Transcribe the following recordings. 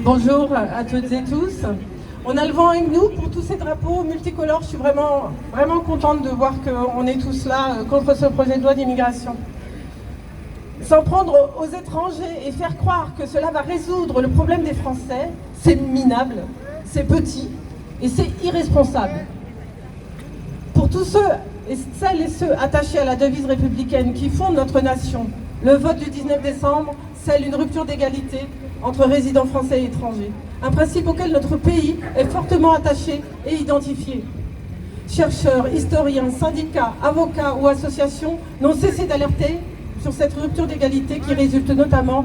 Bonjour à toutes et tous. On a le vent avec nous pour tous ces drapeaux multicolores. Je suis vraiment contente de voir qu'on est tous là contre ce projet de loi d'immigration. S'en prendre aux étrangers et faire croire que cela va résoudre le problème des Français, c'est minable, c'est petit et c'est irresponsable. Pour tous ceux et celles et ceux attachés à la devise républicaine qui fondent notre nation, le vote du 19 décembre scelle une rupture d'égalité entre résidents français et étrangers. Un principe auquel notre pays est fortement attaché et identifié. Chercheurs, historiens, syndicats, avocats ou associations n'ont cessé d'alerter sur cette rupture d'égalité qui résulte notamment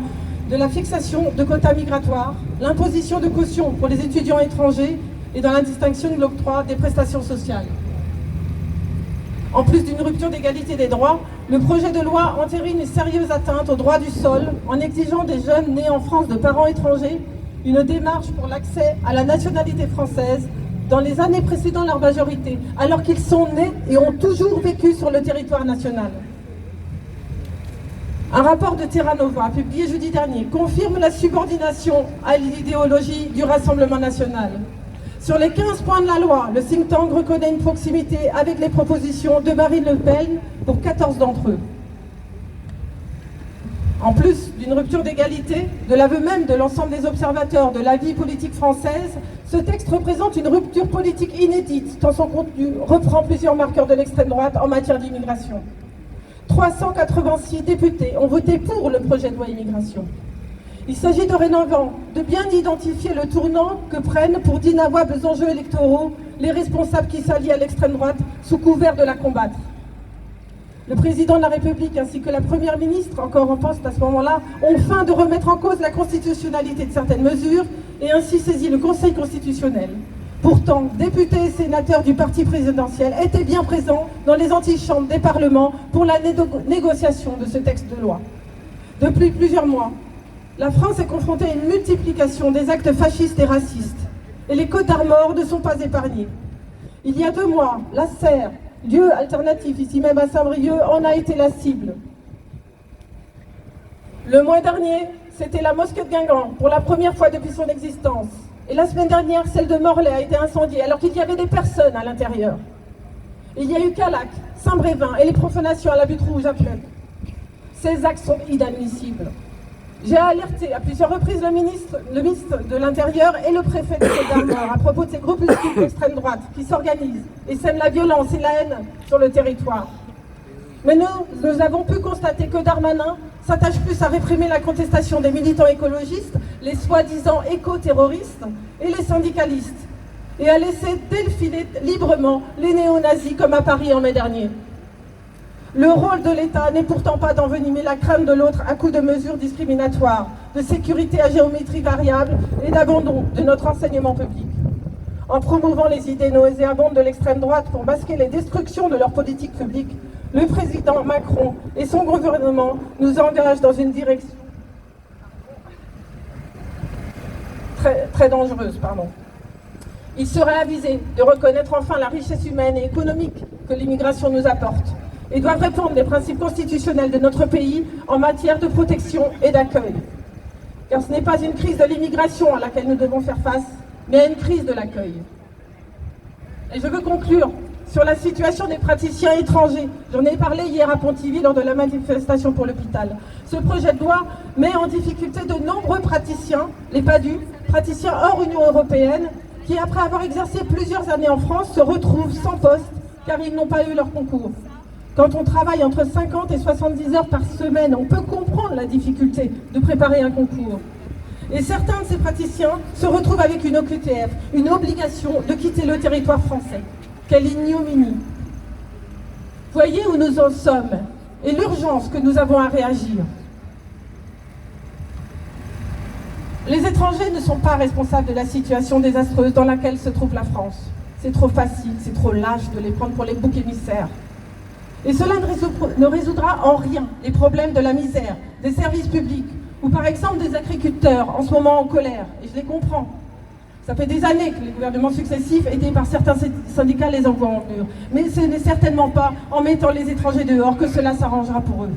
de la fixation de quotas migratoires, l'imposition de cautions pour les étudiants étrangers et dans la distinction de l'octroi des prestations sociales. En plus d'une rupture d'égalité des droits, le projet de loi entérine une sérieuse atteinte au droit du sol en exigeant des jeunes nés en France de parents étrangers une démarche pour l'accès à la nationalité française dans les années précédant leur majorité, alors qu'ils sont nés et ont toujours vécu sur le territoire national. Un rapport de Terra Nova, publié jeudi dernier, confirme la subordination à l'idéologie du Rassemblement national. Sur les 15 points de la loi, le think tank reconnaît une proximité avec les propositions de Marine Le Pen pour 14 d'entre eux. En plus d'une rupture d'égalité, de l'aveu même de l'ensemble des observateurs de la vie politique française, ce texte représente une rupture politique inédite, tant son contenu reprend plusieurs marqueurs de l'extrême droite en matière d'immigration. 386 députés ont voté pour le projet de loi immigration. Il s'agit dorénavant de bien identifier le tournant que prennent pour d'inavouables enjeux électoraux les responsables qui s'allient à l'extrême droite sous couvert de la combattre. Le président de la République ainsi que la première ministre, encore en poste à ce moment-là, ont feint de remettre en cause la constitutionnalité de certaines mesures et ainsi saisi le Conseil constitutionnel. Pourtant, députés et sénateurs du parti présidentiel étaient bien présents dans les antichambres des parlements pour la négociation de ce texte de loi. Depuis plusieurs mois, la France est confrontée à une multiplication des actes fascistes et racistes, et les quotas morts ne sont pas épargnés. Il y a 2 mois, la Serre, lieu alternatif ici même à Saint-Brieuc, en a été la cible. Le mois dernier, c'était la mosquée de Guingamp, pour la première fois depuis son existence. Et la semaine dernière, celle de Morlaix a été incendiée, alors qu'il y avait des personnes à l'intérieur. Il y a eu Callac, Saint-Brévin et les profanations à la butte rouge à Pleuc. Ces actes sont inadmissibles. J'ai alerté à plusieurs reprises le ministre de l'Intérieur et le préfet de Côte-d'Armor à propos de ces groupuscules d'extrême droite qui s'organisent et sèment la violence et la haine sur le territoire. Mais nous avons pu constater que Darmanin s'attache plus à réprimer la contestation des militants écologistes, les soi-disant éco-terroristes et les syndicalistes, et à laisser défiler librement les néo-nazis comme à Paris en mai dernier. Le rôle de l'État n'est pourtant pas d'envenimer la crainte de l'autre à coups de mesures discriminatoires, de sécurité à géométrie variable et d'abandon de notre enseignement public. En promouvant les idées nauséabondes de l'extrême droite pour masquer les destructions de leur politique publique, le président Macron et son gouvernement nous engagent dans une direction très dangereuse. Il serait avisé de reconnaître enfin la richesse humaine et économique que l'immigration nous apporte et doivent répondre des principes constitutionnels de notre pays en matière de protection et d'accueil. Car ce n'est pas une crise de l'immigration à laquelle nous devons faire face, mais à une crise de l'accueil. Et je veux conclure sur la situation des praticiens étrangers. J'en ai parlé hier à Pontivy lors de la manifestation pour l'hôpital. Ce projet de loi met en difficulté de nombreux praticiens, les PADU, praticiens hors Union européenne, qui après avoir exercé plusieurs années en France se retrouvent sans poste car ils n'ont pas eu leur concours. Quand on travaille entre 50 et 70 heures par semaine, on peut comprendre la difficulté de préparer un concours. Et certains de ces praticiens se retrouvent avec une OQTF, une obligation de quitter le territoire français. Quelle ignominie! Voyez où nous en sommes et l'urgence que nous avons à réagir. Les étrangers ne sont pas responsables de la situation désastreuse dans laquelle se trouve la France. C'est trop facile, c'est trop lâche de les prendre pour les boucs émissaires. Et cela ne résoudra en rien les problèmes de la misère, des services publics, ou par exemple des agriculteurs en ce moment en colère, et je les comprends. Ça fait des années que les gouvernements successifs, aidés par certains syndicats, les envoient en mur. Mais ce n'est certainement pas en mettant les étrangers dehors que cela s'arrangera pour eux.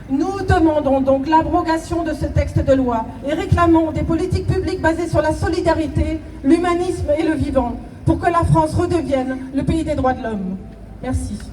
Nous demandons donc l'abrogation de ce texte de loi et réclamons des politiques publiques basées sur la solidarité, l'humanisme et le vivant pour que la France redevienne le pays des droits de l'homme. Merci.